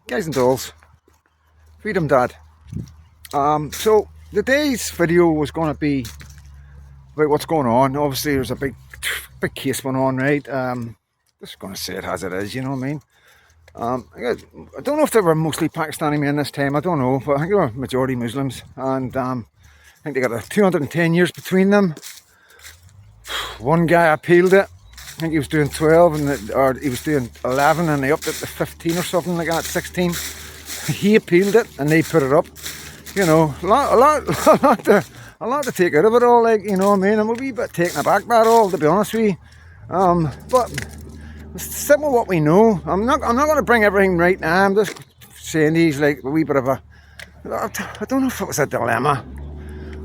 Guys and dolls, Freedom Dad. So today's video was going to be about what's going on. Obviously, there's a big case going on, right? Just going to say it as it is, you know what I mean? I don't know if they were mostly Pakistani men this time. I don't know, but I think they were majority Muslims, and I think they got 210 years between them. One guy appealed it. I think he was doing 12 or he was doing 11 and they upped it to 15 or something like that, 16. He appealed it and they put it up. You know, a lot to take out of it all, like, you know what I mean? I'm a wee bit taken aback by it all, to be honest with you. But let's stick with what we know. I'm not going to bring everything right now. I'm just saying these like a wee bit of a, I don't know if it was a dilemma,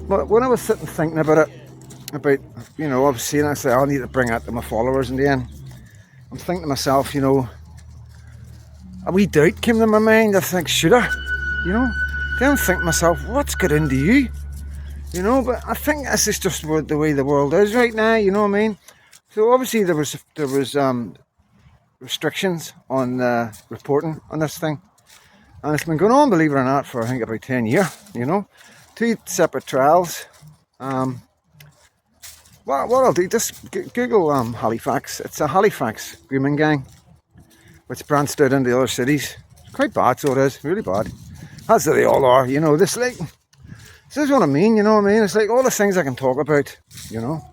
but when I was sitting thinking about it, you know, obviously, and I say I need to bring that to my followers in the end. I'm thinking to myself, you know, a wee doubt came to my mind. I think, should I? You know, then I'm thinking to myself, what's got into you? You know, but I think this is just the way the world is right now. You know what I mean? So obviously there was restrictions on reporting on this thing, and it's been going on, believe it or not, for I think about 10 years. You know, 2 separate trials. What I'll do, just Google Halifax. It's a Halifax grooming gang, which branched out into other cities. It's quite bad, so it is, really bad. As they all are, you know. This is what I mean, you know what I mean? It's like all the things I can talk about, you know.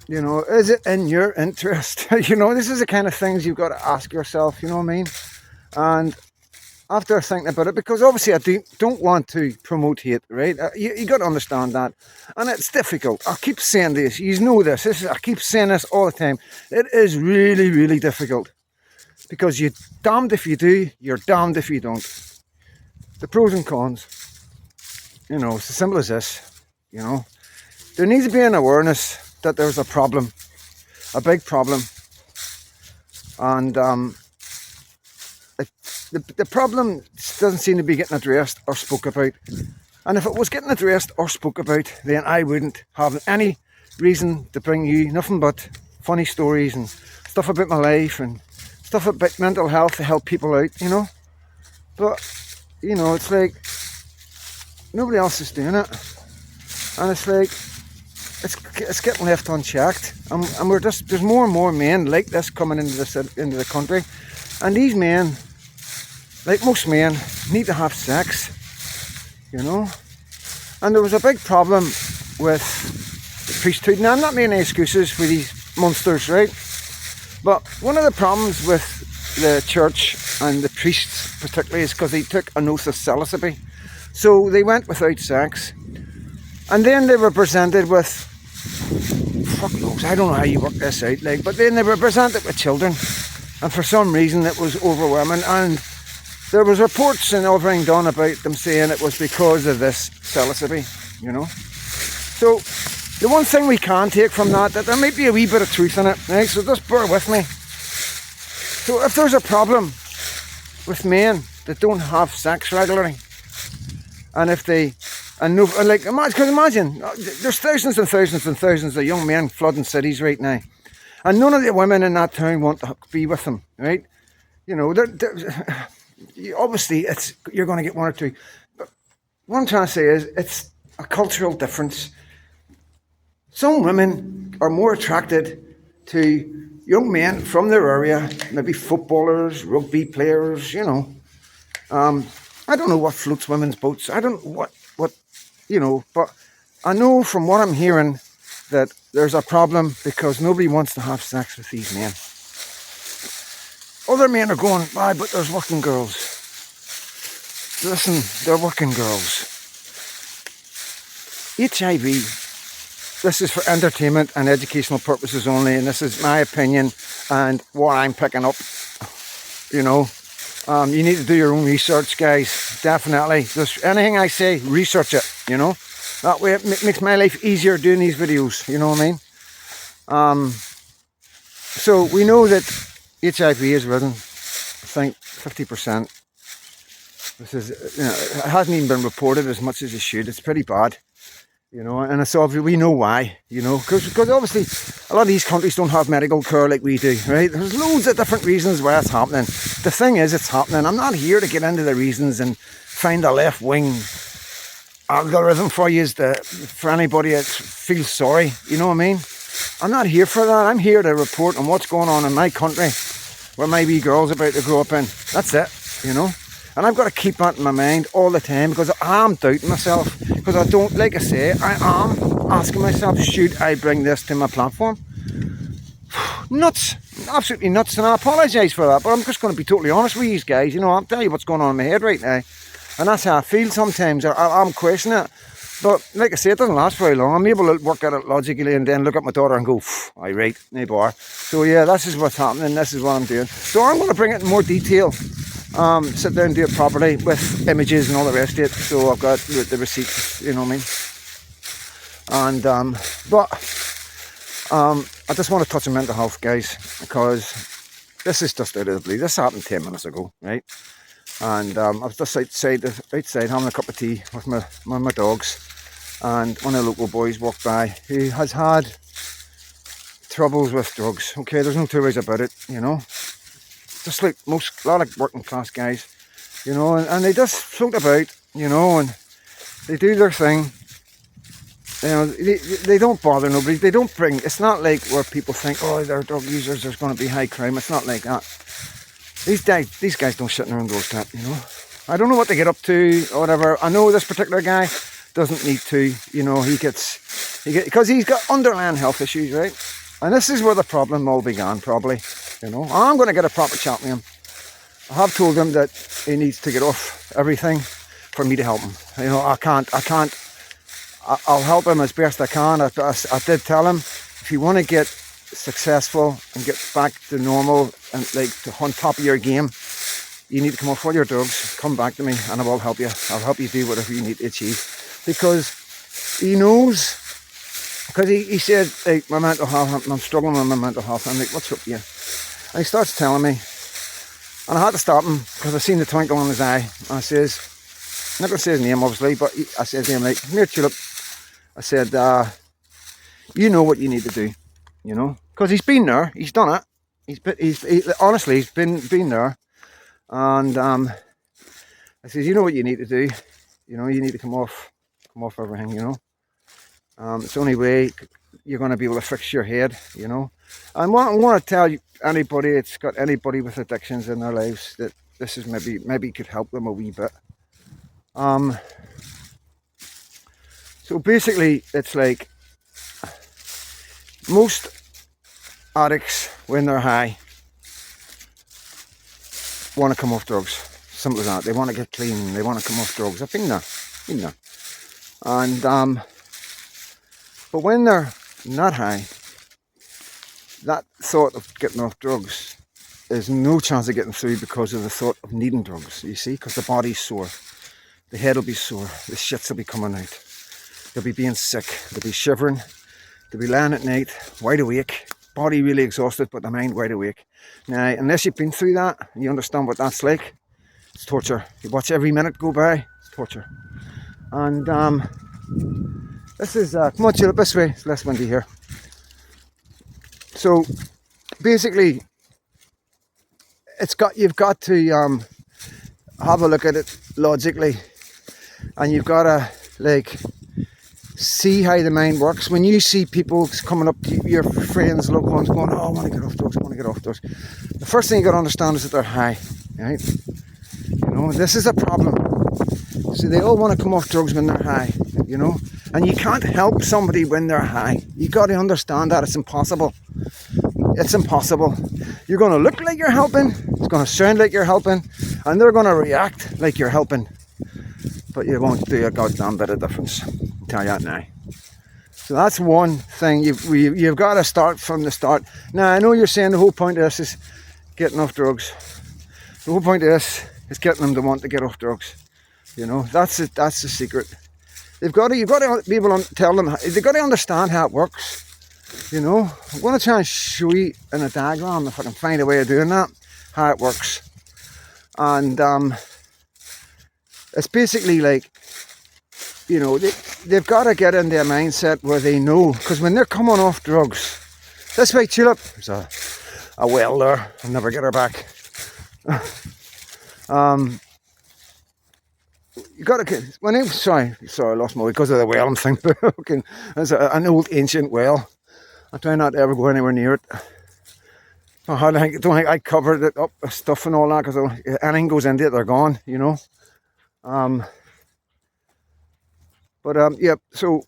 You know, is it in your interest? You know, this is the kind of things you've got to ask yourself, you know what I mean? And after thinking about it, because obviously I don't want to promote hate, right? You got to understand that. And it's difficult. I keep saying this. You know this. I keep saying this all the time. It is really, really difficult. Because you're damned if you do, you're damned if you don't. The pros and cons. You know, it's as simple as this. You know, there needs to be an awareness that there's a problem. A big problem. And the problem doesn't seem to be getting addressed or spoke about. And if it was getting addressed or spoke about, then I wouldn't have any reason to bring you nothing but funny stories and stuff about my life and stuff about mental health to help people out, you know. But, you know, it's like nobody else is doing it. And it's like, it's getting left unchecked. And there's more and more men like this coming into the country. And these men, like most men, need to have sex, you know. And there was a big problem with the priesthood. Now, I'm not making any excuses for these monsters, right? But one of the problems with the church and the priests particularly is because they took an oath of celibacy. So they went without sex. And then they were presented with, fuck knows, I don't know how you work this out, like, but then they were presented with children. And for some reason it was overwhelming, and there was reports and everything done about them saying it was because of this celibacy, you know. So the one thing we can take from that there might be a wee bit of truth in it, right? So just bear with me. So if there's a problem with men that don't have sex regularly, and if they, and no, like, imagine, there's thousands and thousands and thousands of young men flooding cities right now. And none of the women in that town want to be with them, right? You know, obviously you're going to get one or two. But what I'm trying to say is it's a cultural difference. Some women are more attracted to young men from their area, maybe footballers, rugby players, you know. I don't know what floats women's boats. I don't know what, you know, but I know from what I'm hearing that there's a problem because nobody wants to have sex with these men. Other men are going, why, but there's working girls. Listen, they're working girls. HIV, this is for entertainment and educational purposes only, and this is my opinion and what I'm picking up, you know. You need to do your own research, guys, definitely. Just anything I say, research it, you know. That way it makes my life easier doing these videos, you know what I mean? So we know that HIV has risen, I think, 50%. This is, you know, it hasn't even been reported as much as it should. It's pretty bad. You know, and it's obvious, we know why, you know, because obviously a lot of these countries don't have medical care like we do, right? There's loads of different reasons why it's happening. The thing is, it's happening. I'm not here to get into the reasons and find a left-wing algorithm for you, for anybody that feels sorry, you know what I mean? I'm not here for that. I'm here to report on what's going on in my country, where my wee girl's about to grow up in. That's it, you know? And I've got to keep that in my mind all the time, because I am doubting myself. Because I don't, like I say, I am asking myself, should I bring this to my platform? Nuts. Absolutely nuts. And I apologise for that. But I'm just going to be totally honest with you guys. You know, I'll tell you what's going on in my head right now. And that's how I feel sometimes. I'm questioning it. But like I say, it doesn't last very long. I'm able to work at it logically and then look at my daughter and go, aye, right, no bar. So yeah, this is what's happening. This is what I'm doing. So I'm going to bring it in more detail. Sit down and do it properly with images and all the rest of it. So I've got the receipts, you know what I mean? And I just want to touch on mental health, guys, because this is just out of the blue. This happened 10 minutes ago, right? And I was just outside having a cup of tea with my dogs, and one of the local boys walked by. He has had troubles with drugs. Okay, there's no two ways about it, you know. Just like a lot of working class guys, you know, and they just float about, you know, and they do their thing. You know, they don't bother nobody. They don't bring. It's not like where people think, oh, they're drug users, there's going to be high crime. It's not like that. These guys don't sit in their own doorstep, you know. I don't know what they get up to or whatever. I know this particular guy doesn't need to, you know. Because he's got underlying health issues, right? And this is where the problem all began, probably. You know, I'm going to get a proper chat with him. I have told him that he needs to get off everything for me to help him. You know, I can't. I'll help him as best I can. I did tell him, if you want to get successful and get back to normal and like on top of your game, you need to come off all your drugs. Come back to me, and I will help you. I'll help you do whatever you need to achieve, because he knows. Because he said, like, my mental health, I'm struggling with my mental health. I'm like, what's up with you? And he starts telling me, and I had to stop him because I seen the twinkle in his eye. And I says, I'm not going to say his name obviously, but I said to him, like, come here, Tulip. I said, you know what you need to do, you know, because he's been there, he's done it. Honestly, he's been there. And I says, you know what you need to do, you know, you need to come off everything, you know. It's the only way you're going to be able to fix your head, you know. I want to tell you, anybody that's got anybody with addictions in their lives, that this is maybe could help them a wee bit. So basically, it's like most addicts, when they're high, want to come off drugs. Simple as that. They want to get clean. They want to come off drugs. I've been there. And but when they're not high, that thought of getting off drugs, there's no chance of getting through because of the thought of needing drugs, you see, because the body's sore, the head will be sore, the shits will be coming out, they'll be being sick, they'll be shivering, they'll be lying at night, wide awake, body really exhausted, but the mind wide awake. Now, unless you've been through that, and you understand what that's like, it's torture. You watch every minute go by, it's torture. And this is, come on, chill up this way, it's less windy here. So basically, you've got to have a look at it logically, and you've got to like see how the mind works. When you see people coming up to your friends, loved ones, going, "Oh, I want to get off drugs, I want to get off drugs," the first thing you got to understand is that they're high, right? You know, this is a problem. So they all want to come off drugs when they're high, you know, and you can't help somebody when they're high. You got to understand that it's impossible. It's impossible. You're going to look like you're helping, it's going to sound like you're helping, and they're going to react like you're helping, but you won't do a goddamn bit of difference. I'll tell you that now. So that's one thing. You've got to start from the start. Now, I know you're saying the whole point of this is getting off drugs. The whole point of this is getting them to want to get off drugs. You know, that's it. That's the secret. You've got to be able to tell them. They've got to understand how it works. You know, I'm going to try and show you in a diagram, if I can find a way of doing that, how it works. And it's basically like, you know, they've got to get into a mindset where they know, because when they're coming off drugs, this way, Tulip, there's a well there, I'll never get her back. You got to get, sorry, I lost my way because of the well I'm thinking about. Okay, there's an old ancient well. I try not to ever go anywhere near it. I don't think I covered it up with stuff and all that, because anything goes into it, they're gone, you know. Yeah, so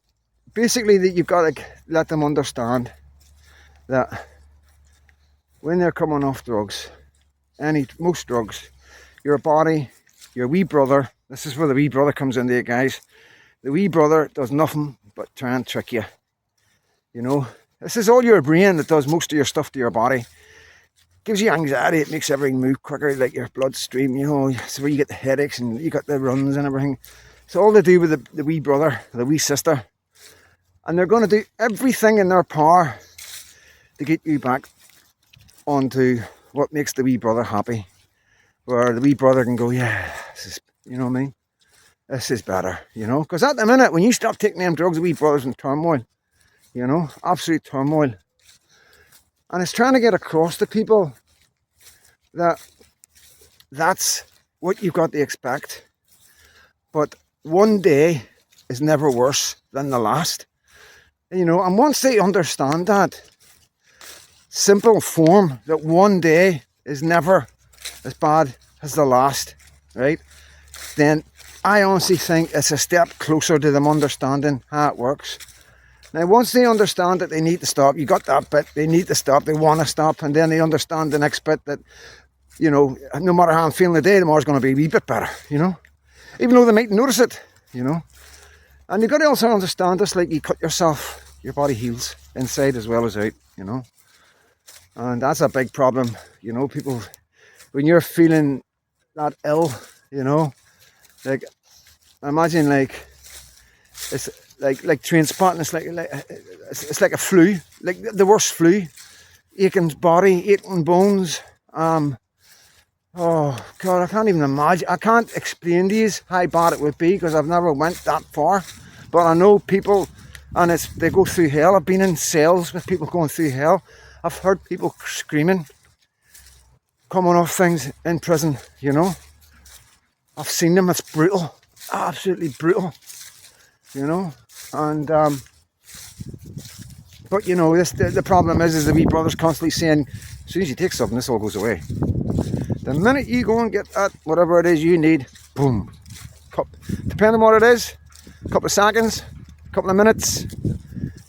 basically you've got to let them understand that when they're coming off drugs, most drugs, your body, your wee brother, this is where the wee brother comes into it, guys. The wee brother does nothing but try and trick you. You know, this is all your brain that does most of your stuff to your body. Gives you anxiety, it makes everything move quicker, like your bloodstream, you know, it's where you get the headaches and you got the runs and everything. It's all to do with the wee brother, the wee sister. And they're going to do everything in their power to get you back onto what makes the wee brother happy. Where the wee brother can go, yeah, this is, you know what I mean? This is better, you know? Because at the minute, when you stop taking them drugs, the wee brother's in turmoil. You know, absolute turmoil. And it's trying to get across to people that that's what you've got to expect. But one day is never worse than the last. You know, and once they understand that simple form, that one day is never as bad as the last, right? Then I honestly think it's a step closer to them understanding how it works. Now, once they understand that they need to stop, you got that bit, they need to stop, they want to stop, and then they understand the next bit that, you know, no matter how I'm feeling today, tomorrow's going to be a wee bit better, you know? Even though they might notice it, you know? And you've got to also understand this, like you cut yourself, your body heals inside as well as out, you know? And that's a big problem, you know, people, when you're feeling that ill, you know, like, imagine like, it's like train spotting, it's like a flu, like the worst flu, aching body, aching bones, oh God, I can't even imagine, I can't explain to you how bad it would be, because I've never went that far, but I know people, and they go through hell. I've been in cells with people going through hell. I've heard people screaming, coming off things in prison, you know. I've seen them, it's brutal, absolutely brutal, you know. And but you know, the problem is the wee brother's constantly saying, as soon as you take something, this all goes away. The minute you go and get that, whatever it is you need, boom, depending on what it is, a couple of seconds, a couple of minutes,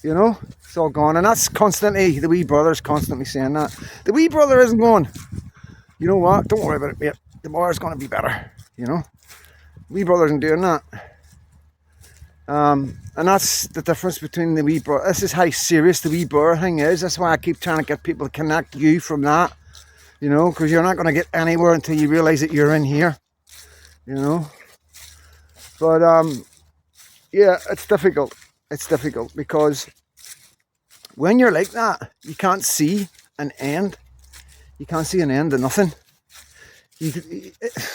you know, it's all gone. And that's constantly, the wee brother's constantly saying that. The wee brother isn't going, you know what, don't worry about it, mate, tomorrow's going to be better, you know. The wee brother isn't doing that. And that's the difference between the wee brother. This is how serious the wee brother thing is. That's why I keep trying to get people to connect you from that, you know, because you're not going to get anywhere until you realise that you're in here, you know. But yeah, it's difficult. It's difficult because when you're like that, you can't see an end. You can't see an end to nothing.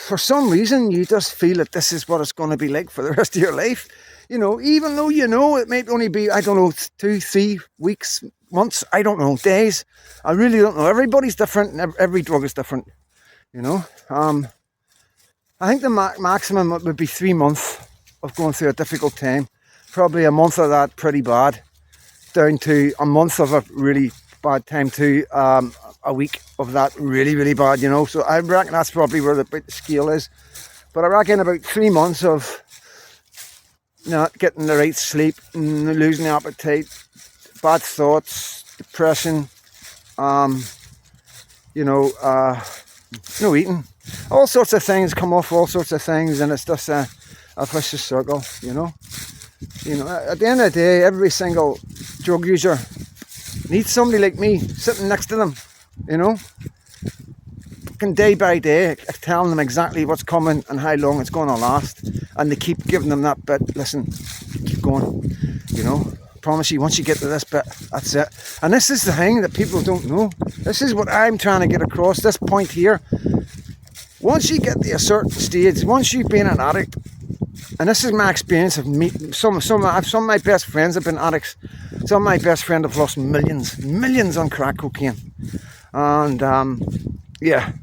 For some reason, you just feel that this is what it's going to be like for the rest of your life. You know, even though you know it might only be, I don't know, 2, 3 weeks, months, I don't know, days. I really don't know. Everybody's different and every drug is different, you know. I think the maximum would be 3 months of going through a difficult time. Probably a month of that pretty bad, down to a month of a really bad time to a week of that really, really bad, you know. So I reckon that's probably where the scale is. But I reckon about 3 months of not getting the right sleep, losing the appetite, bad thoughts, depression, you know, no eating, all sorts of things come off, all sorts of things, and it's just a vicious circle, you know. You know, at the end of the day, every single drug user needs somebody like me sitting next to them, you know, day by day, telling them exactly what's coming and how long it's going to last, and they keep giving them that bit. Listen, keep going, you know. I promise you, once you get to this bit, that's it. And this is the thing that people don't know. This is what I'm trying to get across, this point here. Once you get to a certain stage, once you've been an addict, And this is my experience of meeting some of my best friends have been addicts. Some of my best friends have lost millions on crack cocaine. And yeah,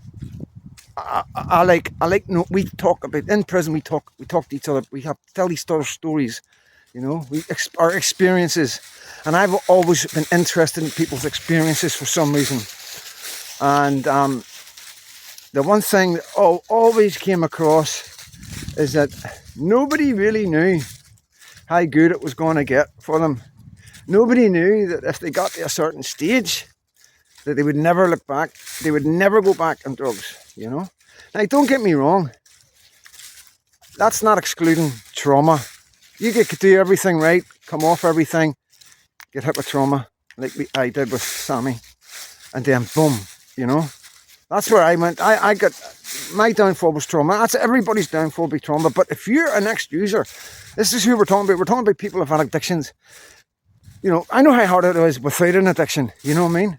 I like no, we talk about in prison. We talk to each other. We have to tell each other stories. You know, our experiences. And I've always been interested in people's experiences for some reason. And the one thing that always came across is that nobody really knew how good it was going to get for them. Nobody knew that if they got to a certain stage, that they would never look back. They would never go back on drugs, you know. Now, don't get me wrong. That's not excluding trauma. You get to do everything right, come off everything, get hit with trauma, like I did with Sammy, and then boom, you know. That's where I went. I got, my downfall was trauma. That's everybody's downfall, be trauma. But if you're an ex-user, this is who we're talking about. We're talking about people who've had addictions. You know, I know how hard it is without an addiction. You know what I mean?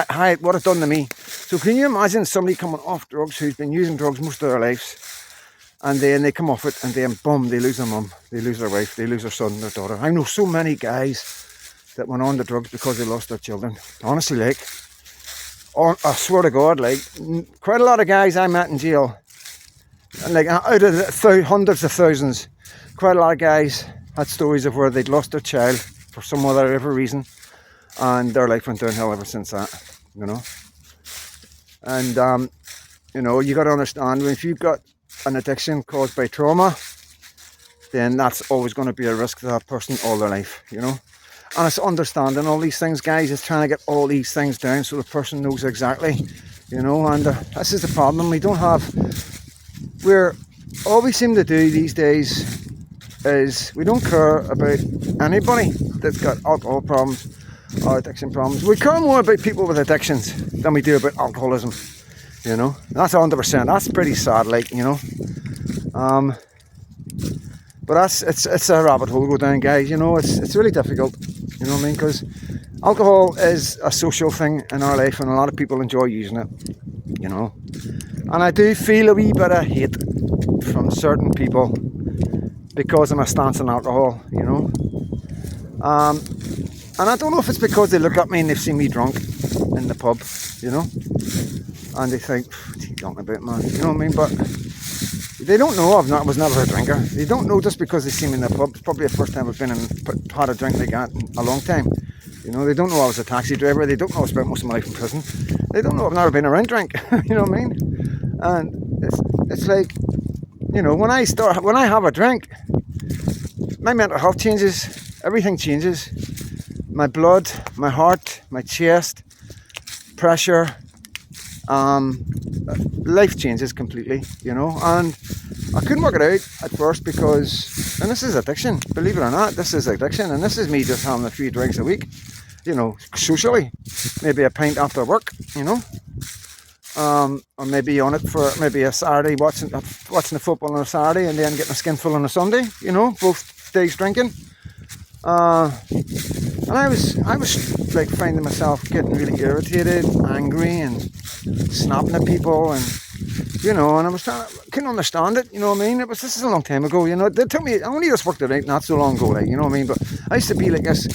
How what it done to me. So can you imagine somebody coming off drugs who's been using drugs most of their lives, and then they come off it, and then boom, they lose their mum, they lose their wife, they lose their son, their daughter. I know so many guys that went on to drugs because they lost their children. Honestly, like, I swear to God, like, quite a lot of guys I met in jail, and like out of the hundreds of thousands, quite a lot of guys had stories of where they'd lost their child for some other reason, and their life went downhill ever since that, you know. And you know, you got to understand, if you've got an addiction caused by trauma, then that's always going to be a risk to that person all their life, you know. And it's understanding all these things, guys. It's trying to get all these things down so the person knows exactly, you know. And this is the problem. All we seem to do these days is we don't care about anybody that's got alcohol problems or addiction problems. We care more about people with addictions than we do about alcoholism, you know. That's 100%. That's pretty sad, like, you know. But it's a rabbit hole to go down, guys. You know, it's really difficult. You know what I mean? Because alcohol is a social thing in our life, and a lot of people enjoy using it. You know, and I do feel a wee bit of hate from certain people because of my stance on alcohol. You know, and I don't know if it's because they look at me and they've seen me drunk in the pub. You know, and they think, "What's he talking about, man?" You know what I mean? But they don't know I was never a drinker. They don't know just because they see me in the pub. It's probably the first time I've been had a drink like that in a long time. You know, they don't know I was a taxi driver. They don't know I spent most of my life in prison. They don't know I've never been around drink. You know what I mean? And it's like, you know, when I have a drink, my mental health changes. Everything changes. My blood, my heart, my chest, pressure, life changes completely, you know. And I couldn't work it out at first because, and this is addiction, believe it or not, this is addiction, and this is me just having a few drinks a week, you know, socially, maybe a pint after work, you know, or maybe on it for maybe a Saturday, watching the football on a Saturday, and then getting a skinful on a Sunday, you know, both days drinking. And I was like finding myself getting really irritated, angry, and snapping at people, and you know, and couldn't understand it, you know what I mean? This is a long time ago, you know. They took me, I only just worked it out not so long ago, like, you know what I mean? But I used to be like this,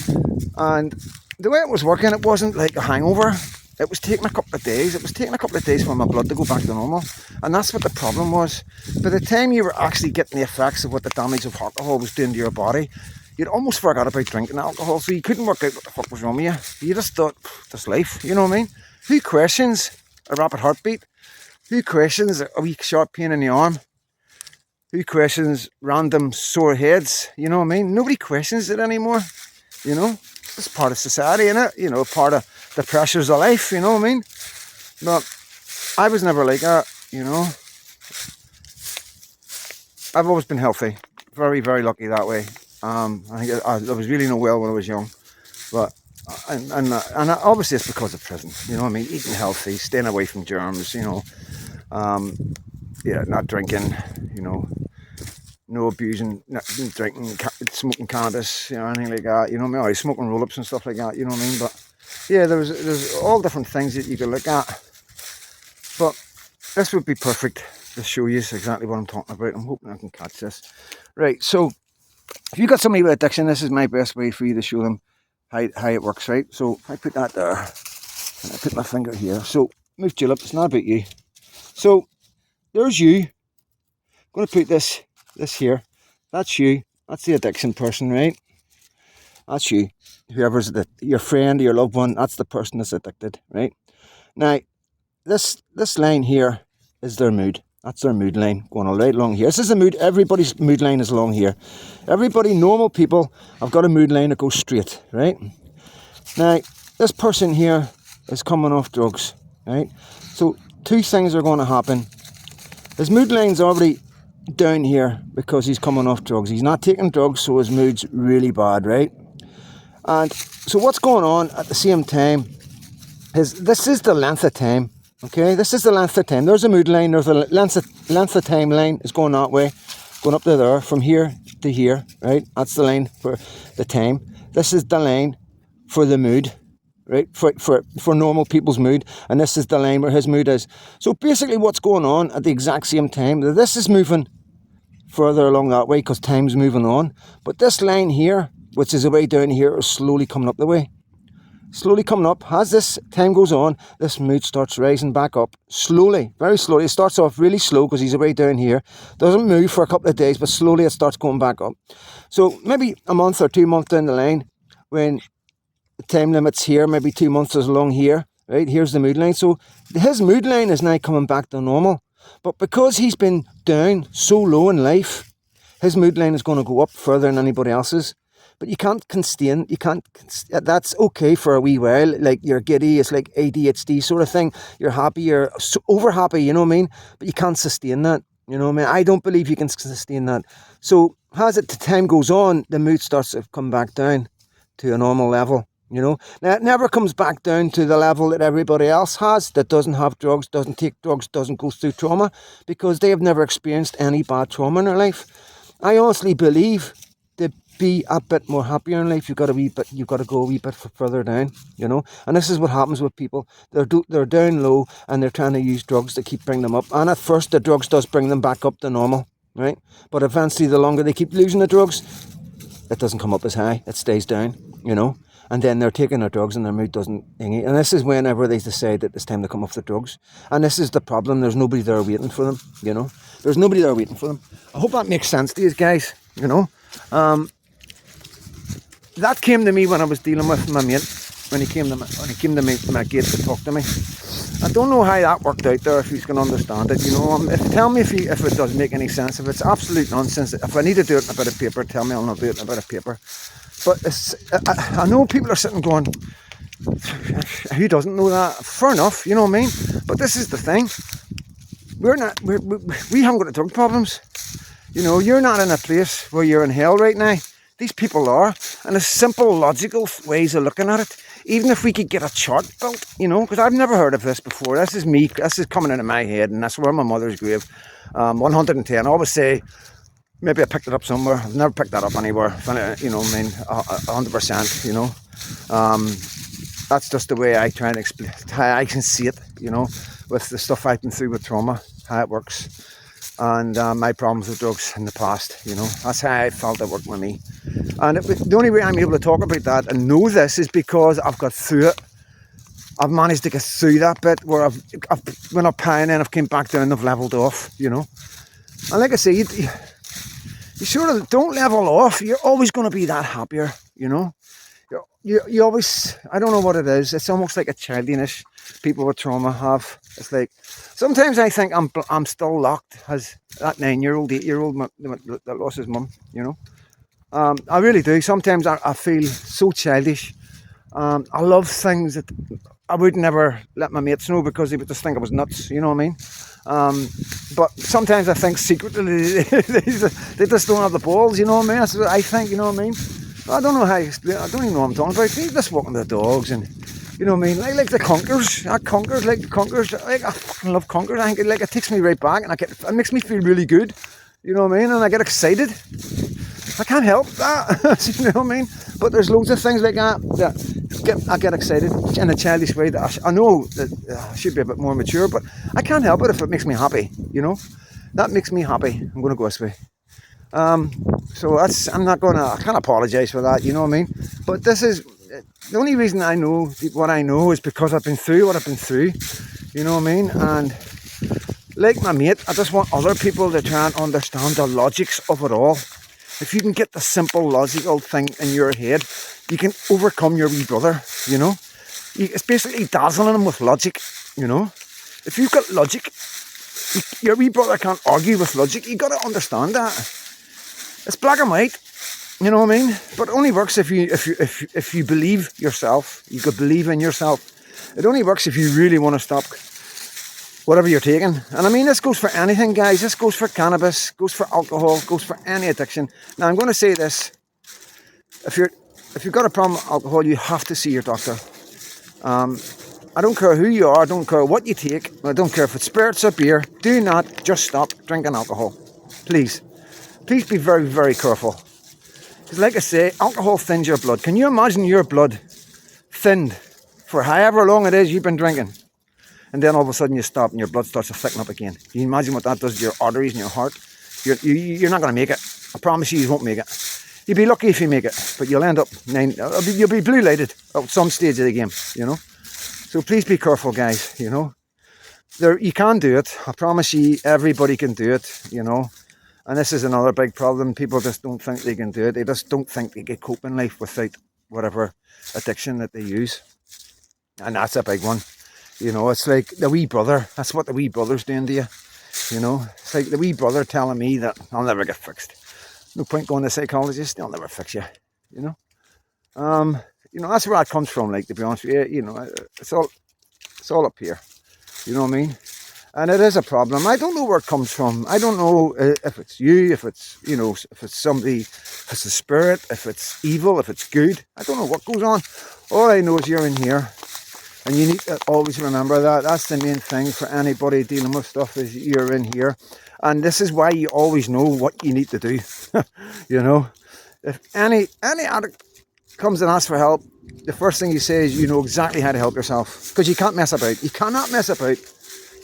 and the way it was working, it wasn't like a hangover. It was taking a couple of days. It was taking a couple of days for my blood to go back to normal, and that's what the problem was. By the time you were actually getting the effects of what the damage of alcohol was doing to your body, you'd almost forgot about drinking alcohol, so you couldn't work out what the fuck was wrong with you. You just thought, this life, you know what I mean? Who questions a rapid heartbeat? Who questions a wee sharp pain in the arm? Who questions random sore heads? You know what I mean? Nobody questions it anymore, you know? It's part of society, innit? You know, part of the pressures of life, you know what I mean? But I was never like that, you know? I've always been healthy. Very, very lucky that way. I think I was really no well when I was young, but and obviously it's because of prison. You know what I mean? Eating healthy, staying away from germs. You know, yeah, not drinking. You know, no abusing, not drinking, smoking cannabis. You know, anything like that. You know what I mean? Or smoking roll-ups and stuff like that. You know what I mean? But yeah, there's all different things that you could look at. But this would be perfect to show you exactly what I'm talking about. I'm hoping I can catch this. Right, so if you've got somebody with addiction, this is my best way for you to show them how it works, right? So I put that there, and I put my finger here. So move Julep, it's not about you. So there's you. I'm going to put this here. That's you. That's the addiction person, right? That's you. Whoever's your friend or your loved one, that's the person that's addicted, right? Now, this line here is their mood. That's their mood line going all right along here. This is the mood. Everybody's mood line is along here. Everybody, normal people, have got a mood line that goes straight, right? Now, this person here is coming off drugs, right? So, two things are going to happen. His mood line's already down here because he's coming off drugs. He's not taking drugs, so his mood's really bad, right? And so what's going on at the same time is this is the length of time. Okay, this is the length of time. There's a mood line. There's a length of time line is going that way, going up to there, from here to here, right? That's the line for the time. This is the line for the mood, right? For normal people's mood, and this is the line where his mood is. So basically, what's going on at the exact same time? This is moving further along that way because time's moving on, but this line here, which is way down here, is slowly coming up the way. Slowly coming up. As this time goes on, this mood starts rising back up. Slowly, very slowly. It starts off really slow because he's way down here. Doesn't move for a couple of days, but slowly it starts going back up. So maybe a month or 2 months down the line, when the time limit's here, maybe 2 months is along here, right? Here's the mood line. So his mood line is now coming back to normal. But because he's been down so low in life, his mood line is going to go up further than anybody else's. But you can't constrain, that's okay for a wee while, like you're giddy, it's like ADHD sort of thing. You're happy, you're over happy, you know what I mean? But you can't sustain that, you know what I mean? I don't believe you can sustain that. So as the time goes on, the mood starts to come back down to a normal level, you know? Now, it never comes back down to the level that everybody else has that doesn't have drugs, doesn't take drugs, doesn't go through trauma, because they have never experienced any bad trauma in their life. I honestly believe to be a bit more happier in life, you've got to go a wee bit further down, you know. And this is what happens with people. They're down low and they're trying to use drugs to keep bringing them up. And at first, the drugs does bring them back up to normal, right? But eventually, the longer they keep losing the drugs, it doesn't come up as high. It stays down, you know. And then they're taking their drugs and their mood doesn't thingy. And this is whenever they decide that it's time to come off the drugs. And this is the problem. There's nobody there waiting for them, you know. There's nobody there waiting for them. I hope that makes sense to you guys, you know. That came to me when I was dealing with my mate, when he came to my gate to talk to me. I don't know how that worked out there, if he's going to understand it, you know. Tell me if it does make any sense. If it's absolute nonsense, if I need to do it in a bit of paper, tell me I'll not do it in a bit of paper. But I know people are sitting going, who doesn't know that? Fair enough, you know what I mean? But this is the thing. We haven't got the drug problems. You know, you're not in a place where you're in hell right now. These people are. And there's simple, logical ways of looking at it. Even if we could get a chart built, you know, because I've never heard of this before. This is me. This is coming into my head, and that's where my mother's grave. 110. I always say, maybe I picked it up somewhere. I've never picked that up anywhere. You know, I mean, 100%, you know. That's just the way I try and explain, how I can see it, you know, with the stuff I've been through with trauma, how it works. And my problems with drugs in the past, you know, that's how I felt it worked with me. And the only way I'm able to talk about that and know this is because I've got through it. I've managed to get through that bit where I've went up high and then I've came back down and I've levelled off, you know. And like I say, you sort of don't level off. You're always going to be that happier, you know. You always, I don't know what it is. It's almost like a childiness people with trauma have. It's like, sometimes I think I'm still locked as that 9-year-old, 8-year-old that lost his mum, you know. I really do. Sometimes I feel so childish. I love things that I would never let my mates know because they would just think I was nuts, you know what I mean? But sometimes I think secretly they just don't have the balls, you know what I mean? That's what I think, you know what I mean? I don't know how to explain it. I don't even know what I'm talking about. They just walking the dogs and, you know what I mean? Like the conkers. Like I fucking love conkers. I think it takes me right back and it makes me feel really good. You know what I mean? And I get excited. I can't help that. You know what I mean? But there's loads of things like that I get excited in a childish way that I know that I should be a bit more mature, but I can't help it if it makes me happy, you know? That makes me happy. I'm going to go this way. So I can't apologise for that, you know what I mean? But this is, the only reason I know what I know is because I've been through what I've been through, you know what I mean? And like my mate, I just want other people to try and understand the logics of it all. If you can get the simple logical thing in your head, you can overcome your wee brother, you know? It's basically dazzling him with logic, you know? If you've got logic, your wee brother can't argue with logic. You got to understand that. It's black and white, you know what I mean? But it only works if you believe yourself. You could believe in yourself. It only works if you really want to stop whatever you're taking. And I mean, this goes for anything, guys. This goes for cannabis, goes for alcohol, goes for any addiction. Now, I'm going to say this: if you've got a problem with alcohol, you have to see your doctor. I don't care who you are, I don't care what you take, I don't care if it's spirits or beer, do not just stop drinking alcohol. Please. Please be very, very careful. Because like I say, alcohol thins your blood. Can you imagine your blood thinned for however long it is you've been drinking? And then all of a sudden you stop and your blood starts to thicken up again. Can you imagine what that does to your arteries and your heart? You're not going to make it. I promise you won't make it. You'll be lucky if you make it, but you'll end up, you'll be blue-lighted at some stage of the game, you know. So please be careful, guys, you know. You can do it. I promise you, everybody can do it, you know. And this is another big problem. People just don't think they can do it. They just don't think they can cope in life without whatever addiction that they use. And that's a big one. You know, it's like the wee brother. That's what the wee brother's doing to you. You know, it's like the wee brother telling me that I'll never get fixed. No point going to a psychologist. They'll never fix you. You know. You know, that's where that comes from. Like, to be honest with you, you know, it's all up here. You know what I mean? And it is a problem. I don't know where it comes from. I don't know if it's you, if it's, you know, if it's somebody, if it's a spirit, if it's evil, if it's good. I don't know what goes on. All I know is you're in here. And you need to always remember that. That's the main thing for anybody dealing with stuff, is you're in here. And this is why you always know what you need to do. You know, if any addict comes and asks for help, the first thing you say is you know exactly how to help yourself. Because you can't mess about. You cannot mess about.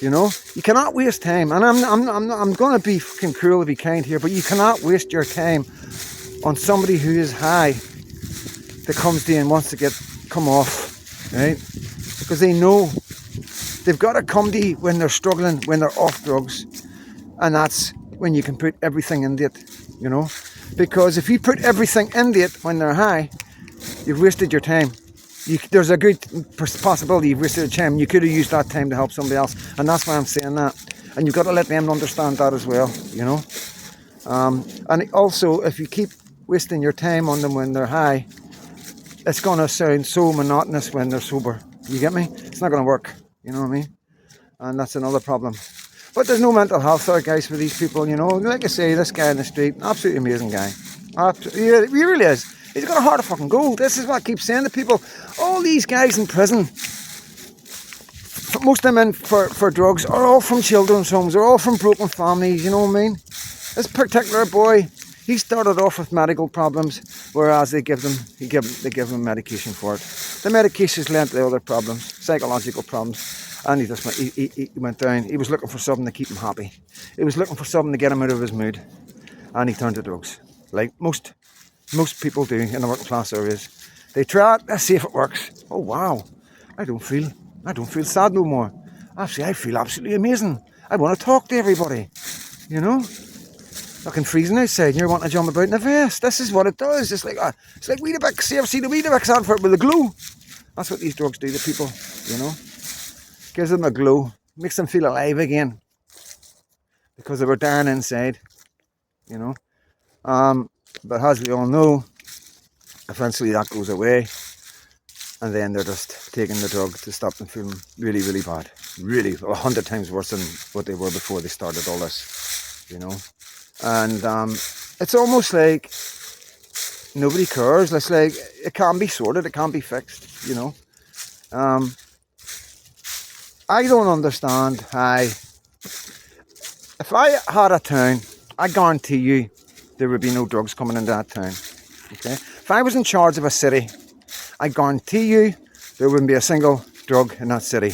You know, you cannot waste time. And I'm going to be fucking cruel to be kind here, but you cannot waste your time on somebody who is high that comes to you and wants to come off, right? Because they know they've got to come to you when they're struggling, when they're off drugs. And that's when you can put everything into it, you know. Because if you put everything into it when they're high, you've wasted your time. There's a good possibility you've wasted your time. You could have used that time to help somebody else. And that's why I'm saying that. And you've got to let them understand that as well, you know. And also, if you keep wasting your time on them when they're high, it's going to sound so monotonous when they're sober. You get me? It's not going to work. You know what I mean? And that's another problem. But there's no mental health there, guys, for these people, you know. Like I say, this guy in the street, absolutely amazing guy. He really is. He's got a heart of fucking gold. This is what I keep saying to people. All these guys in prison, most of them in for drugs, are all from children's homes. They're all from broken families, you know what I mean? This particular boy, he started off with medical problems, whereas they give him medication for it. The medication's led to other problems, psychological problems. And he went down. He was looking for something to keep him happy. He was looking for something to get him out of his mood. And he turned to drugs. Like most people do in the working class areas. They try it, let's see if it works. Oh wow, I don't feel sad no more. Actually, I feel absolutely amazing. I want to talk to everybody. You know? Fucking freezing outside and you're wanting to jump about in a vest. This is what it does. It's like Weetabix. You ever see the Weetabix advert with the glue? That's what these drugs do to people, you know? Gives them a glow, makes them feel alive again because they were down inside, you know. But as we all know, eventually that goes away, and then they're just taking the drug to stop them feeling really, really bad, really 100 times worse than what they were before they started all this, you know. And it's almost like nobody cares. It's like it can't be sorted, it can't be fixed, you know. I don't understand how, if I had a town, I guarantee you there would be no drugs coming into that town. Okay? If I was in charge of a city, I guarantee you there wouldn't be a single drug in that city.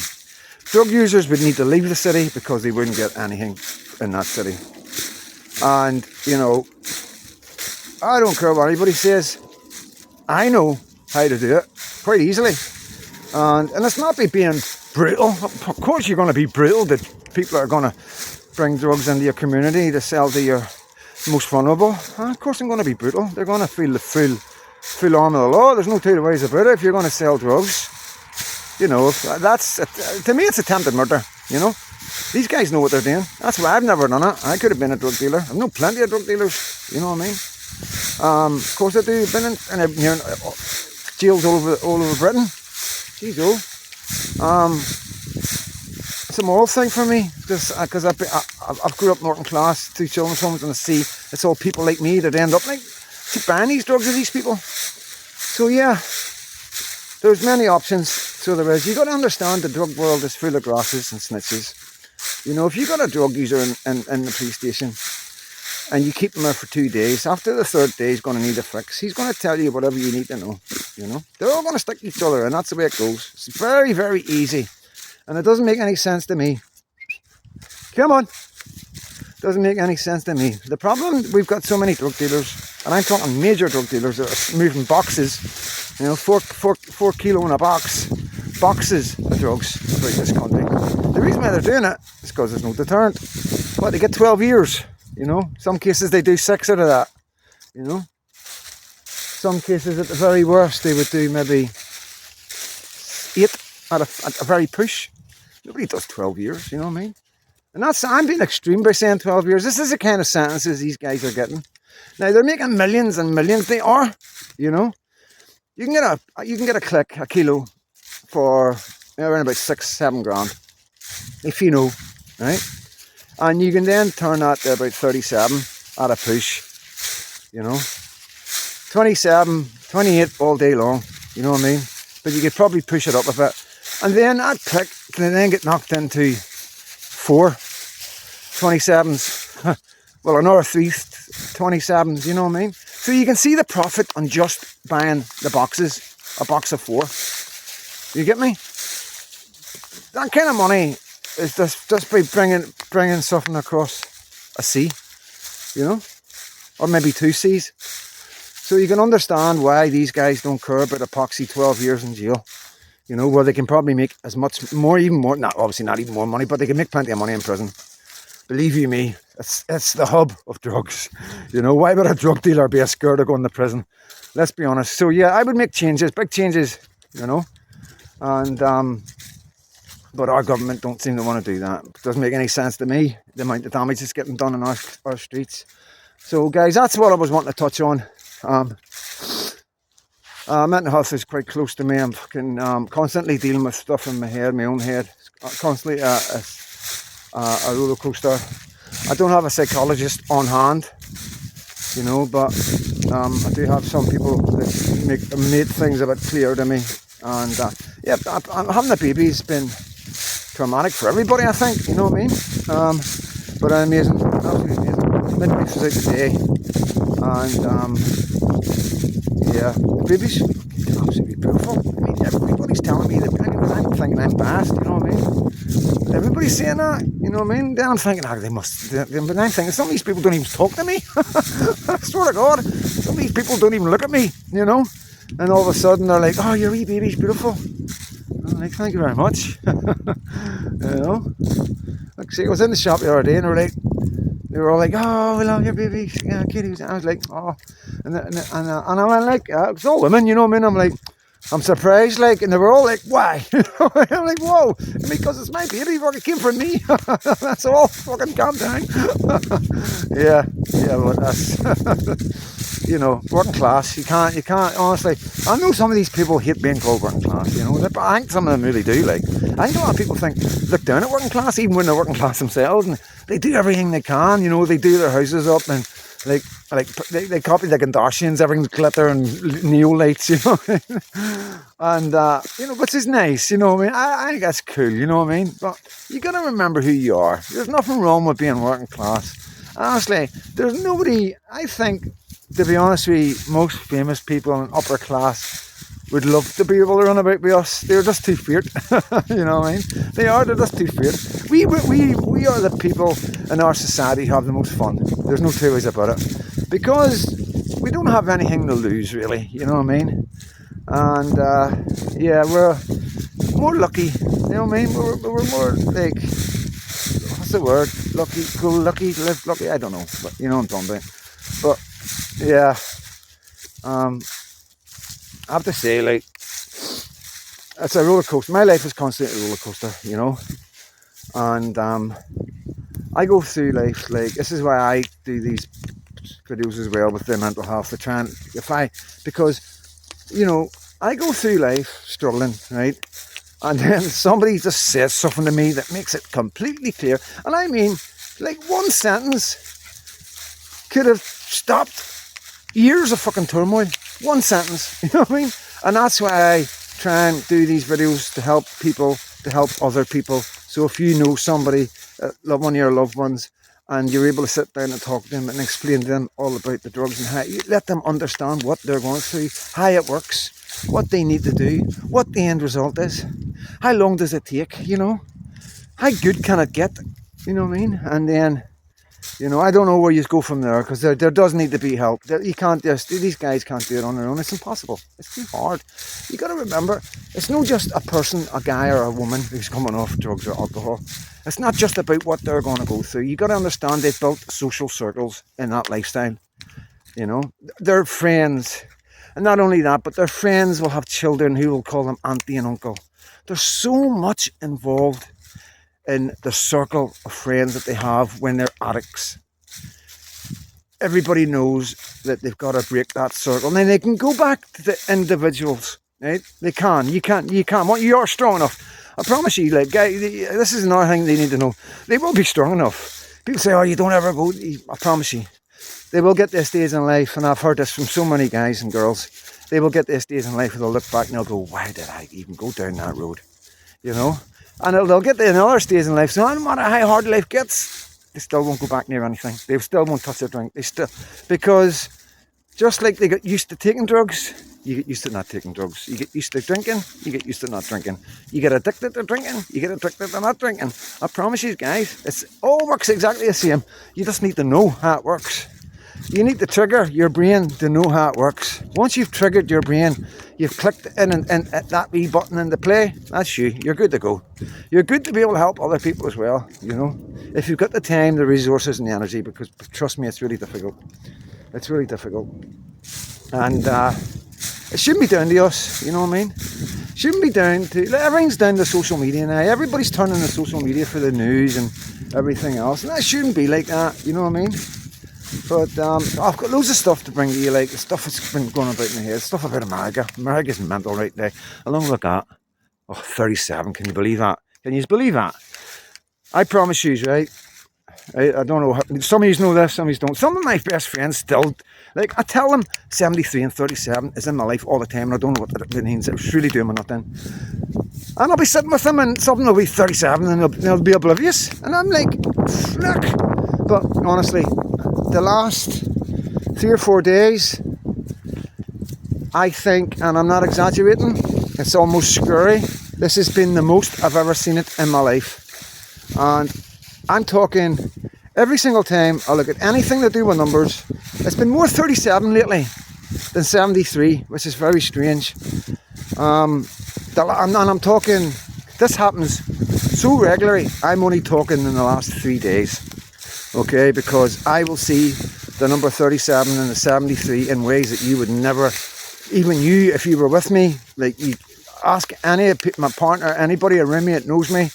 Drug users would need to leave the city because they wouldn't get anything in that city. And, you know, I don't care what anybody says. I know how to do it quite easily. And it's not by being brutal. Of course you're going to be brutal. That people are going to bring drugs into your community to sell to your most vulnerable. And of course I'm going to be brutal. They're going to feel the full arm of the law. There's no two ways about it. If you're going to sell drugs, you know, to me it's attempted murder, you know. These guys know what they're doing. That's why I've never done it. I could have been a drug dealer. I've known plenty of drug dealers, you know what I mean? Of course I do. I've been in jails all over Britain. Jeez, it's a moral thing for me, because I've grew up working class, 2 children's homes, and I see it's all people like me that end up like buying these drugs of these people. So yeah, there's many options. So there is. You got to understand the drug world is full of grasses and snitches. You know, if you got a drug user in the police station and you keep him there for 2 days, after the 3rd day he's going to need a fix. He's going to tell you whatever you need to know. You know, they're all going to stick each other in. That's the way it goes. It's very, very easy. And it doesn't make any sense to me. Come on. Doesn't make any sense to me. The problem, we've got so many drug dealers, and I'm talking major drug dealers that are moving boxes, you know, 4 kilo in a box, boxes of drugs throughout this country. The reason why they're doing it is because there's no deterrent. But they get 12 years, you know. Some cases they do 6 out of that, you know. Some cases at the very worst they would do maybe 8 at a very push. Nobody does 12 years, you know what I mean? And I'm being extreme by saying 12 years. This is the kind of sentences these guys are getting. Now they're making millions and millions. They are, you know. You can get a kilo for around about 6-7 grand, if you know, right? And you can then turn that to about 37 at a push, you know. 27, 28 all day long, you know what I mean? But you could probably push it up a bit. And then that click can then get knocked into 4 27s. Well, another 3 27s, you know what I mean? So you can see the profit on just buying the boxes, a box of 4. You get me? That kind of money is just by bringing something across a sea, you know? Or maybe 2 seas. So you can understand why these guys don't care about epoxy 12 years in jail. You know, where they can probably make as much more, even more, not obviously not even more money, but they can make plenty of money in prison. Believe you me, it's the hub of drugs. You know, why would a drug dealer be scared of going to prison? Let's be honest. So yeah, I would make changes, big changes, you know. And but our government don't seem to want to do that. It doesn't make any sense to me, the amount of damage that's getting done in our streets. So guys, that's what I was wanting to touch on. Mental health is quite close to me. I'm fucking constantly dealing with stuff in my head, my own head. Constantly a roller coaster. I don't have a psychologist on hand, you know, but I do have some people that made things a bit clearer to me. And yeah, having a baby has been traumatic for everybody, I think, you know what I mean? But amazing, absolutely amazing. Midwife was out today, and yeah, the baby's absolutely beautiful. I mean, everybody's telling me that. I'm thinking I'm biased, you know what I mean? Everybody's saying that, you know what I mean? Then I'm thinking, they must. But I'm thinking, some of these people don't even talk to me. I swear to God, some of these people don't even look at me, you know? And all of a sudden they're like, oh, your wee baby's beautiful. I'm like, thank you very much. You know? Like, see, I was in the shop the other day and they were all like, oh, we love your baby. Yeah, kitties. I was like, oh. And I went like, it's all women, you know what I mean? I'm like, I'm surprised, like, and they were all like, why? I'm like, whoa, because it's my baby, it came from me. That's all, fucking calm down. yeah, but that's, you know, working class, you can't, honestly, I know some of these people hate being called working class, you know, but I think some of them really do, like, I think a lot of people look down at working class, even when they're working class themselves, and they do everything they can, you know, they do their houses up, and they copy the Kardashians, everything's glitter and neo lights, you know. And you know, which is nice, you know what I mean? I think that's cool, you know what I mean? But you gotta remember who you are. There's nothing wrong with being working class. Honestly, there's nobody, I think, to be honest with you, most famous people in upper class would love to be able to run about with us. They're just too fierce. You know what I mean? They're just too fierce. We are the people in our society who have the most fun. There's no two ways about it. Because we don't have anything to lose, really. You know what I mean? And, yeah, we're more lucky. You know what I mean? We're more like, what's the word? Lucky, go lucky, live lucky. I don't know. But you know what I'm talking about. But, yeah. I have to say, like, it's a roller coaster. My life is constantly a roller coaster, you know. And I go through life, like, this is why I do these videos as well with the mental health, to try and, because, you know, I go through life struggling, right? And then somebody just says something to me that makes it completely clear. And I mean, like, one sentence could have stopped years of fucking turmoil. One sentence, you know what I mean? And that's why I try and do these videos, to help people, to help other people. So if you know somebody, one of your loved ones, and you're able to sit down and talk to them and explain to them all about the drugs and how you let them understand what they're going through, how it works, what they need to do, what the end result is, how long does it take, you know, how good can it get, you know what I mean? And then, you know, I don't know where you go from there, because there does need to be help. You can't just, these guys can't do it on their own. It's impossible. It's too hard. You got to remember, it's not just a person, a guy or a woman who's coming off drugs or alcohol. It's not just about what they're going to go through. You got to understand they've built social circles in that lifestyle. You know, their friends, and not only that, but their friends will have children who will call them auntie and uncle. There's so much involved in the circle of friends that they have when they're addicts. Everybody knows that they've got to break that circle, and then they can go back to the individuals, right? They can. You can. Well, you are strong enough. I promise you, like, guys, this is another thing they need to know. They will be strong enough. People say, oh, you don't ever go. I promise you, they will get to a stage in life, and I've heard this from so many guys and girls. They will get to a stage in life where they'll look back and they'll go, why did I even go down that road? You know? And they'll get to another stage in life, so no matter how hard life gets, they still won't go back near anything. They still won't touch a drink. Because just like they got used to taking drugs, you get used to not taking drugs. You get used to drinking, you get used to not drinking. You get addicted to drinking, you get addicted to not drinking. I promise you guys, it all works exactly the same. You just need to know how it works. You need to trigger your brain to know how it works. Once you've triggered your brain, you've clicked in and that wee button into play, that's you. You're good to go. You're good to be able to help other people as well, you know. If you've got the time, the resources and the energy, because trust me, it's really difficult. It's really difficult. And it shouldn't be down to us, you know what I mean? Shouldn't be down to, everything's down to social media now. Everybody's turning to social media for the news and everything else. And that shouldn't be like that, you know what I mean? But I've got loads of stuff to bring to you, like the stuff that's been going about in my head, stuff about America. America's mental right now. Along with that, 37, can you believe that? Can you believe that? I promise you, right? I don't know, some of you know this, some of you don't. Some of my best friends still, like, I tell them 73 and 37 is in my life all the time, and I don't know what it means. It's really doing me nothing. And I'll be sitting with them, and something will be 37, and they'll be oblivious. And I'm like, look. But honestly, the last 3 or 4 days, I think, and I'm not exaggerating, it's almost scary. This has been the most I've ever seen it in my life. And I'm talking, every single time I look at anything to do with numbers, it's been more 37 lately than 73, which is very strange. And I'm talking, this happens so regularly, I'm only talking in the last 3 days. Okay, because I will see the number 37 and the 73 in ways that you would never, even you, if you were with me, like, you ask any of my partner, anybody around me that knows me,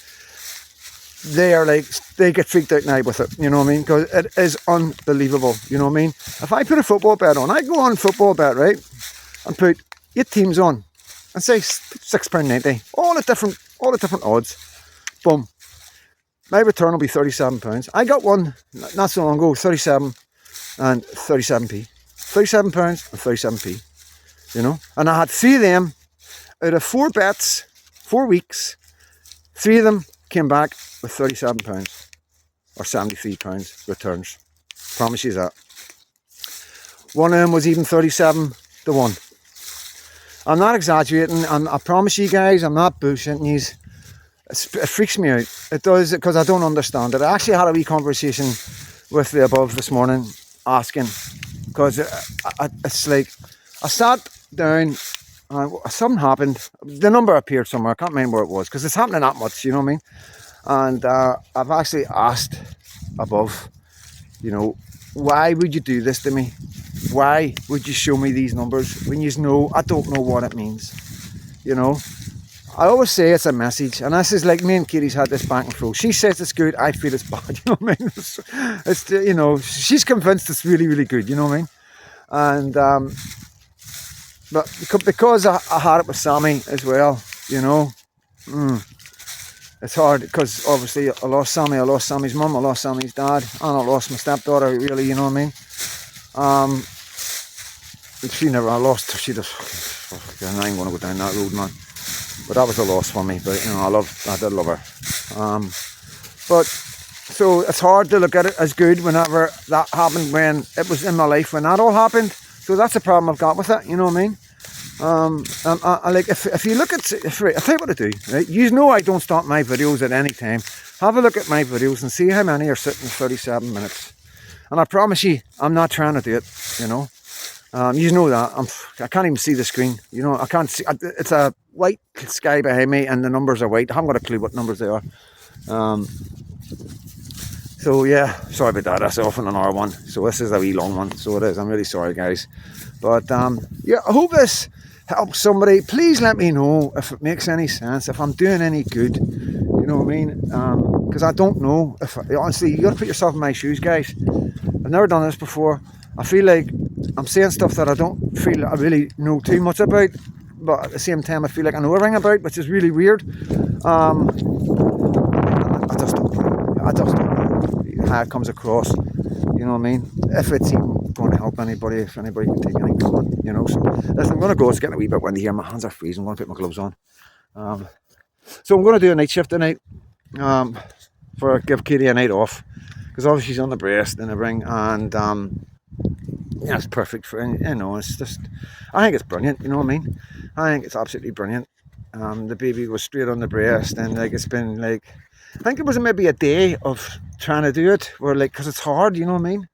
they are like, they get freaked out now with it, you know what I mean? Because it is unbelievable, you know what I mean? If I put a football bet on, I go on football bet, right, and put 8 teams on, and say £6.90, all the different odds, boom. My return will be £37. I got one not so long ago, 37 and 37p. £37 and 37p, you know. And I had 3 of them out of 4 bets, 4 weeks. 3 of them came back with £37 or £73 returns. Promise you that. One of them was even 37 to 1. I'm not exaggerating. I promise you guys, I'm not bullshitting you. It freaks me out. It does, because I don't understand it. I actually had a wee conversation with the above this morning, asking, because it's like, I sat down, something happened. The number appeared somewhere. I can't remember where it was, because it's happening that much, you know what I mean? And I've actually asked above, why would you do this to me? Why would you show me these numbers when you know I don't know what it means? I always say it's a message, and this is like me and Katie's had this back and forth. She says it's good, I feel it's bad. You know what I mean? It's she's convinced it's really, really good. You know what I mean? And but because I had it with Sammy as well, it's hard, because obviously I lost Sammy, I lost Sammy's mum, I lost Sammy's dad, and I lost my stepdaughter. Really, you know what I mean? She never, I lost her. She just, I ain't gonna go down that road, man. But that was a loss for me. But I did love her. But so it's hard to look at it as good whenever that happened, when it was in my life when that all happened. So that's the problem I've got with it. You know what I mean? I like, if you look at, I tell you what to do. Right? I don't stop my videos at any time. Have a look at my videos and see how many are sitting 37 minutes. And I promise you, I'm not trying to do it. You know that I can't even see the screen. I can't see. It's a white sky behind me, and the numbers are white. I haven't got a clue what numbers they are. So yeah, sorry about that. That's often an R1. So this is a wee long one. So it is. I'm really sorry, guys. But yeah, I hope this helps somebody. Please let me know if it makes any sense, if I'm doing any good. You know what I mean? Because I don't know. Honestly, you got to put yourself in my shoes, guys. I've never done this before. I feel like I'm saying stuff that I don't feel I really know too much about, but at the same time I feel like I know everything about, which is really weird. I just don't know how it comes across, you know what I mean? If it's even going to help anybody, if anybody can take any comment, So listen, I'm going to go. It's getting a wee bit windy here. My hands are freezing. I'm going to put my gloves on. So I'm going to do a night shift tonight, give Katie a night off, because obviously she's on the breast and everything, and yeah, it's perfect for, it's just, I think it's brilliant, you know what I mean? I think it's absolutely brilliant. The baby was straight on the breast, and it's been I think it was maybe a day of trying to do it, where because it's hard, you know what I mean?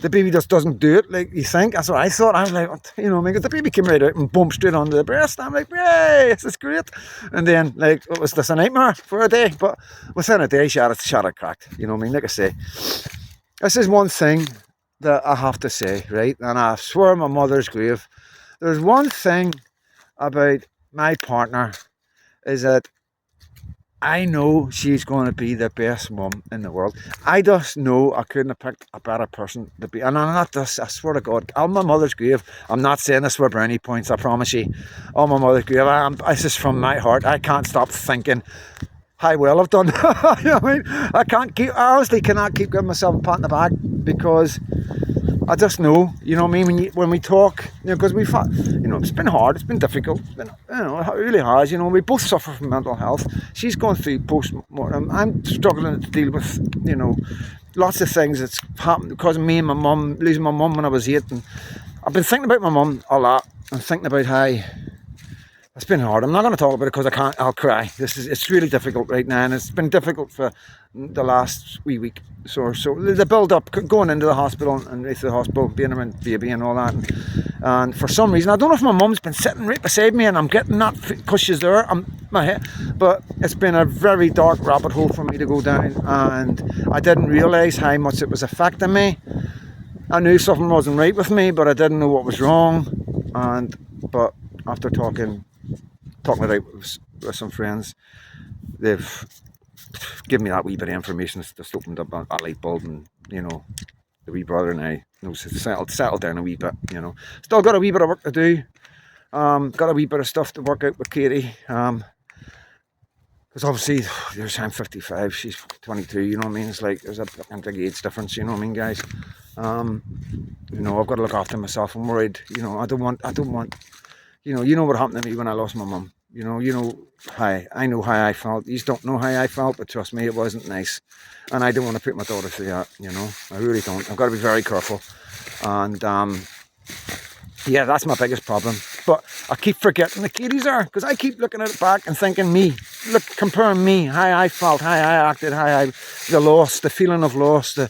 The baby just doesn't do it like you think. That's what I thought. I was like, you know what I mean? Because the baby came right out and bumped straight onto the breast. I'm like, yay, this is great. And then it was just a nightmare for a day, but within a day she had it cracked, you know what I mean? Like I say, this is one thing that I have to say, right? And I swear on my mother's grave, there's one thing about my partner, is that I know she's going to be the best mum in the world. I just know I couldn't have picked a better person to be. And I'm not just, I swear to God, on my mother's grave, I'm not saying this for brownie points, I promise you. On my mother's grave, it's just from my heart. I can't stop thinking how well I've done. You know what I mean? I honestly cannot keep giving myself a pat on the back, because I just know, you know what I mean, when we talk, because we've had, it's been hard, it's been difficult, it really has, we both suffer from mental health. She's gone through post-mortem, I'm struggling to deal with, lots of things that's happened because of me and my mum, losing my mum when I was 8, and I've been thinking about my mum a lot, and thinking about how it's been hard. I'm not going to talk about it because I'll cry. It's really difficult right now, and it's been difficult for the last wee week. So the build up, going into the hospital and into the hospital, being around baby and all that. And for some reason, I don't know if my mum's been sitting right beside me and I'm getting that because she's there, but it's been a very dark rabbit hole for me to go down, and I didn't realise how much it was affecting me. I knew something wasn't right with me, but I didn't know what was wrong. But after talking it out with some friends, they've given me that wee bit of information. It's just opened up a light bulb, and the wee brother and I settled down a wee bit. Still got a wee bit of work to do. Got a wee bit of stuff to work out with Katie. Because obviously, I'm 55, she's 22. You know what I mean? It's like there's a big age difference. You know what I mean, guys? I've got to look after myself. I'm worried. I don't want. You know what happened to me when I lost my mum. I know how I felt. You don't know how I felt, but trust me, it wasn't nice. And I don't want to put my daughter through that, I really don't. I've got to be very careful. And yeah, that's my biggest problem. But I keep forgetting the Katie's are, because I keep looking at it back and thinking me. Look, comparing me, how I felt, how I acted, the loss, the feeling of loss, I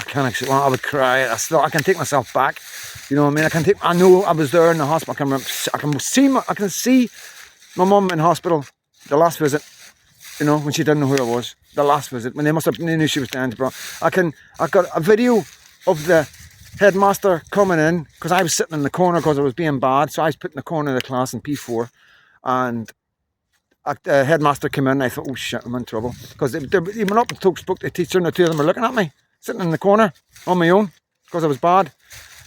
can't actually, well, I would cry. I can take myself back. You know what I mean? I know I was there in the hospital. I can see my mum in hospital, the last visit, you know, when she didn't know who I was. The last visit, when they knew she was dying. I got a video of the headmaster coming in, because I was sitting in the corner because I was being bad. So I was put in the corner of the class in P4, and the headmaster came in, and I thought, oh shit, I'm in trouble. Because he went up and spoke to the teacher, and the two of them were looking at me, sitting in the corner on my own, because I was bad.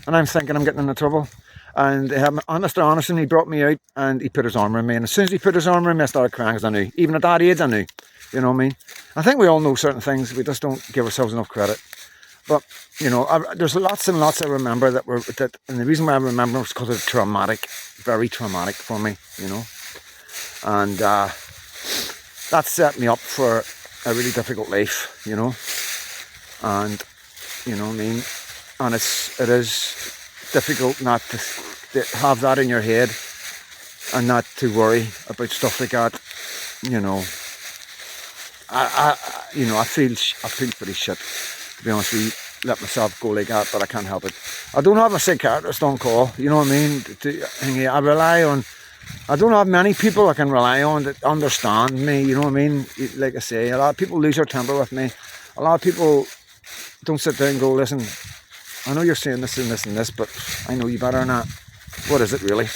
And I'm thinking I'm getting into trouble. And Mr. Anderson, he brought me out, and he put his arm around me. And as soon as he put his arm around me, I started crying, because I knew. Even at that age, I knew. You know what I mean? I think we all know certain things. We just don't give ourselves enough credit. But, you know, there's lots and lots I remember and the reason why I remember them is because it's traumatic. Very traumatic for me, you know. And that set me up for a really difficult life, you know. And, you know what I mean? And it is difficult not to have that in your head and not to worry about stuff like that. You know, I feel pretty shit, to be honest with you. Let myself go like that, but I can't help it. I don't have a psychiatrist on call. You know what I mean? I don't have many people I can rely on that understand me. You know what I mean? Like I say, a lot of people lose their temper with me. A lot of people don't sit down and go, listen, I know you're saying this and this and this, but I know you better than that. What is it really?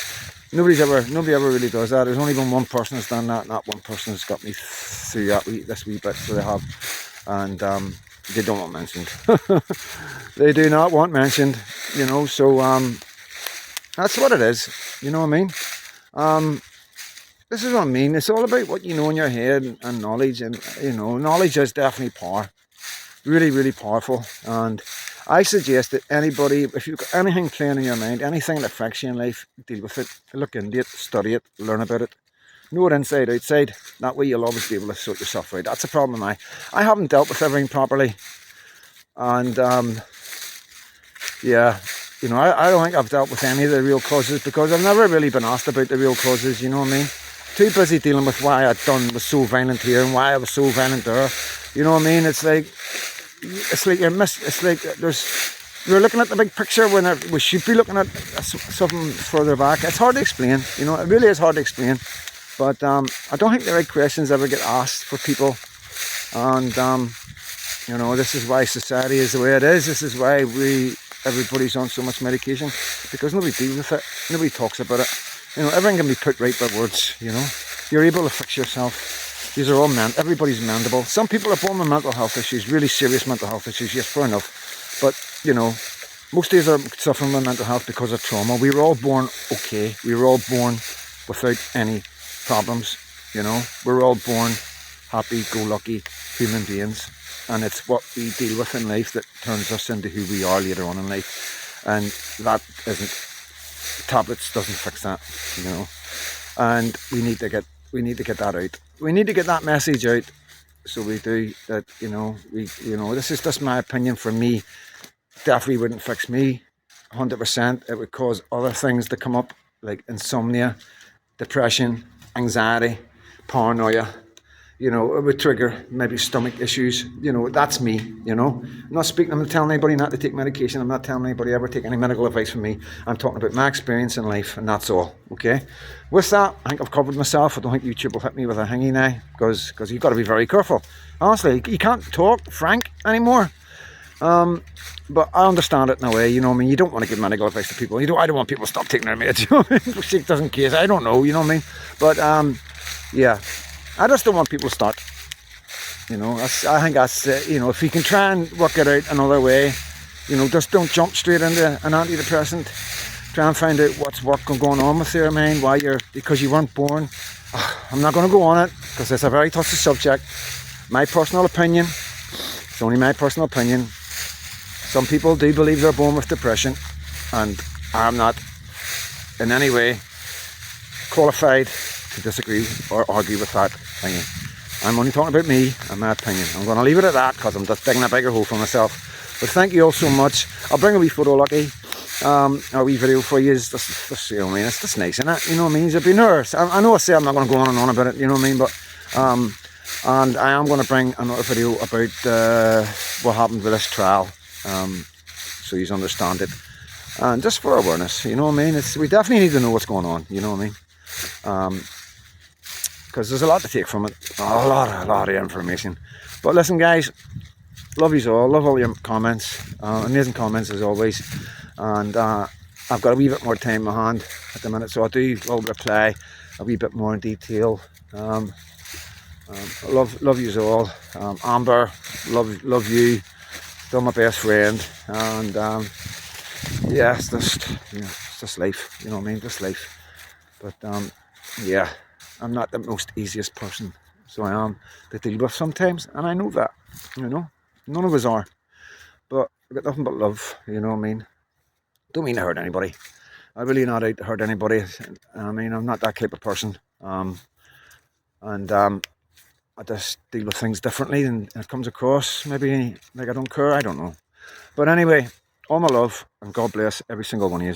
Nobody ever really does that. There's only been one person that's done that, and that one person has got me through this wee bit, so they have. And they don't want mentioned. They do not want mentioned, you know, so that's what it is. You know what I mean? This is what I mean. It's all about what you know in your head and knowledge, and, you know, knowledge is definitely power. Really, really powerful. And I suggest that anybody, if you've got anything playing in your mind, anything that affects you in life, deal with it, look into it, study it, learn about it, know it inside, outside. That way you'll always be able to sort yourself out. That's a problem I haven't dealt with everything properly. And yeah, you know, I don't think I've dealt with any of the real causes, because I've never really been asked about the real causes, you know what I mean? Too busy dealing with why was so violent here and why I was so violent there. You know what I mean? It's like we're looking at the big picture when we should be looking at something further back. It's hard to explain, you know, it really is hard to explain. But I don't think the right questions ever get asked for people. And you know, this is why society is the way it is. This is why everybody's on so much medication, because nobody deals with it, nobody talks about it. You know, everything can be put right by words, you know. You're able to fix yourself. These are all everybody's mendable. Some people are born with mental health issues, really serious mental health issues, yes, fair enough. But, you know, most of us are suffering with mental health because of trauma. We were all born okay. We were all born without any problems, you know. We're all born happy-go-lucky human beings. And it's what we deal with in life that turns us into who we are later on in life. And that tablets doesn't fix that, you know. And we need to get that out. We need to get that message out. So we do that, you know. This is just my opinion. For me, definitely wouldn't fix me 100%. It would cause other things to come up, like insomnia, depression, anxiety, paranoia. You know, it would trigger maybe stomach issues. You know, that's me, you know. I'm not telling anybody not to take medication. I'm not telling anybody ever take any medical advice from me. I'm talking about my experience in life, and that's all, okay? With that, I think I've covered myself. I don't think YouTube will hit me with a hingy now, because you've got to be very careful. Honestly, you can't talk frank anymore. But I understand it in a way, you know what I mean? You don't want to give medical advice to people. I don't want people to stop taking their meds, you know what I mean? Shit doesn't case, I don't know, you know what I mean? But, yeah. I just don't want people to start, you know. I think that's, you know, if you can try and work it out another way, you know, just don't jump straight into an antidepressant. Try and find out what's going on with your mind, because you weren't born. I'm not going to go on it, because it's a very touchy subject. My personal opinion, it's only my personal opinion. Some people do believe they're born with depression, and I'm not in any way qualified to disagree or argue with that opinion. I'm only talking about me and my opinion. I'm going to leave it at that, because I'm just digging a bigger hole for myself. But thank you all so much. I'll bring a wee photo, Lucky. a wee video for you is just, you know what I mean, it's just nice, isn't it? You know what I mean? You've been nervous. I know I say I'm not going to go on and on about it, you know what I mean, but and I am going to bring another video about what happened with this trial, so you understand it, and just for awareness, you know what I mean. We definitely need to know what's going on, you know what I mean, because there's a lot to take from it, a lot of information. But listen, guys, love you all, love all your comments, amazing comments as always, and I've got a wee bit more time in my hand at the minute, so I will reply a wee bit more in detail. Love you all. Amber, love you, still my best friend, and yeah, it's just life, you know what I mean, just life. But yeah, I'm not the most easiest person, so I am to deal with sometimes, and I know that, you know, none of us are, but I've got nothing but love, you know what I mean. Don't mean to hurt anybody. I really not out to hurt anybody. I mean, I'm not that type of person, and I just deal with things differently, and it comes across maybe like I don't care, I don't know. But anyway, all my love, and God bless every single one of you.